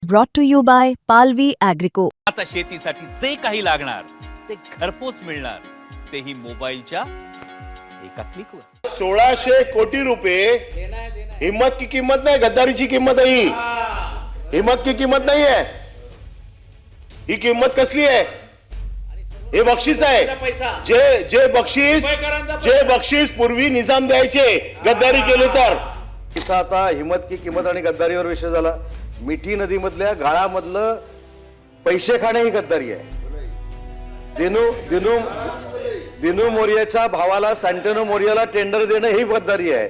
brought to you by Palvi Agrico. आता शेतीसाठी जे काही लागणार ते घरपोच मिळणार, तेही मोबाईलच्या एका क्लिकवर। 1600 कोटी रुपए हिम्मत की कीमत नहीं, गद्दारी की कीमत है ही। हिम्मत की कीमत नहीं है, ही कीमत कसली है? हे बक्षीस आहे। जे बक्षीस पूर्वी निजाम द्यायचे गद्दारी केली तर। इथं आता हिम्मत की किंमत आणि गद्दारीवर विषय झाला। मिठी नदीमधल्या गाळामधलं पैसे खाणे ही गद्दारी आहे। दिनू मोरियाच्या भावाला सँटनो मोरियाला टेंडर देणं ही गद्दारी आहे।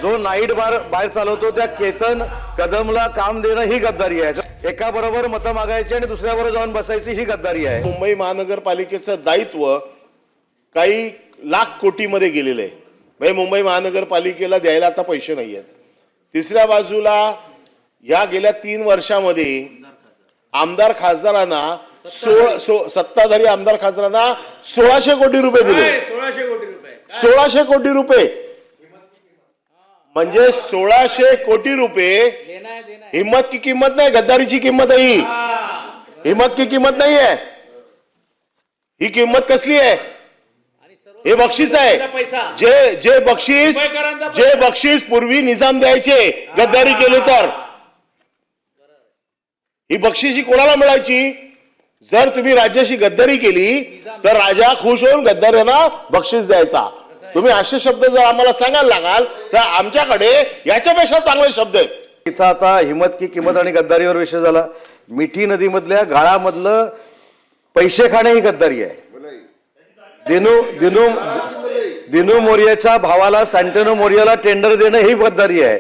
जो नाईट बार चालवतो त्या केतन कदमला काम देणं ही गद्दारी आहे। एका बरोबर मतं मागायची आणि दुसऱ्याबरोबर जाऊन बसायची ही गद्दारी आहे। मुंबई महानगरपालिकेचं दायित्व काही लाख कोटीमध्ये गेलेलं आहे। म्हणजे मुंबई महानगरपालिकेला द्यायला आता पैसे नाही आहेत। तिसऱ्या बाजूला या गेल्या 3 वर्षामध्ये आमदार खासदारांना सत्ताधारी आमदार खासदारांना 1600 कोटी रुपये दिले। 1600 कोटी रुपये म्हणजे 1600 कोटी रुपये हिम्मत की कीमत नहीं, गद्दारी की कीमत है ही। हिम्मत की कीमत नहीं है, ही कीमत कसली है? हे बक्षीस आहे। जे बक्षीस पूर्वी निजाम द्यायचे गद्दारी केली तर। ही बक्षीस कोणाला मिळायची? जर तुम्ही राज्याशी गद्दारी केली तर राजा खुश होऊन गद्दारांना बक्षीस द्यायचा। तुम्ही असे शब्द जर आम्हाला सांगायला लागाल तर आमच्याकडे याच्यापेक्षा चांगले शब्द आहेत। इथं आता हिम्मत की किंमत आणि गद्दारीवर विषय झाला। मिठी नदीमधल्या गाळामधलं पैसे खाणे ही गद्दारी आहे। दिनू मोरियाच्या भावाला सँटनो मोरियाला टेंडर देणं ही गद्दारी आहे।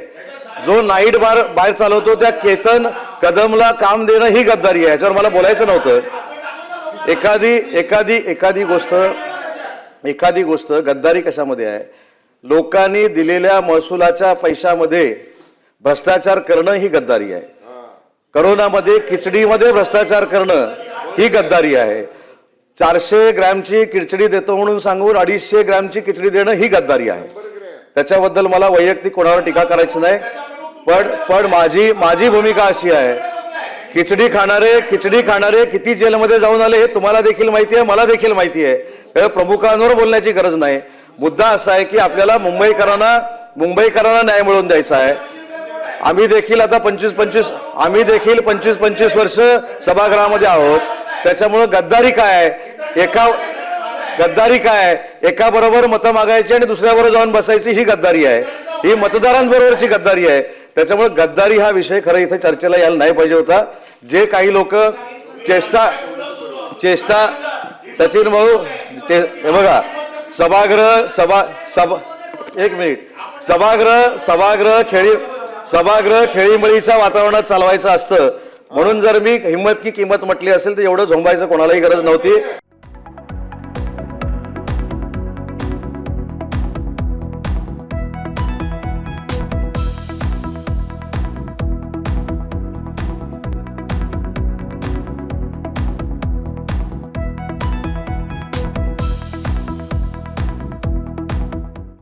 जो नाईट बार चालवतो त्या केतन कदमला काम देणं ही गद्दारी आहे। याच्यावर मला बोलायचं नव्हतं। एखादी गोष्ट गद्दारी कशामध्ये आहे? लोकांनी दिलेल्या महसुलाच्या पैशामध्ये भ्रष्टाचार करणं ही गद्दारी आहे। करोनामध्ये खिचडीमध्ये भ्रष्टाचार करणं ही गद्दारी आहे। 400 ग्रॅमची खिचडी देतो म्हणून सांगून 250 ग्रॅमची खिचडी देणं ही गद्दारी आहे। त्याच्याबद्दल मला वैयक्तिक कोणावर टीका करायची नाही, पण माझी भूमिका अशी आहे, खिचडी खाणारे किती जेलमध्ये जाऊन आले हे तुम्हाला देखील माहिती आहे, मला देखील माहिती आहे। त्यामुळे प्रमुखांवर बोलण्याची गरज नाही। मुद्दा असा आहे की आपल्याला मुंबईकरांना न्याय मिळवून द्यायचा आहे। आम्ही देखील आता 25 वर्ष सभागृहामध्ये आहोत। त्याच्यामुळे गद्दारी काय? एका बरोबर मतं मागायची आणि दुसऱ्याबरोबर जाऊन बसायची ही गद्दारी आहे। ही मतदारांबरोबरची गद्दारी आहे। त्याच्यामुळे गद्दारी हा विषय खरं इथे चर्चेला यायला नाही पाहिजे होता। जे काही लोक चेष्टा सचिन भाऊ हे बघा, सभागृह खेळीमेळीच्या वातावरणात चालवायचं असतं। म्हणून जर मी हिम्मत की किंमत म्हटली असेल तर एवढं झोंबायचं कोणालाही गरज नव्हती।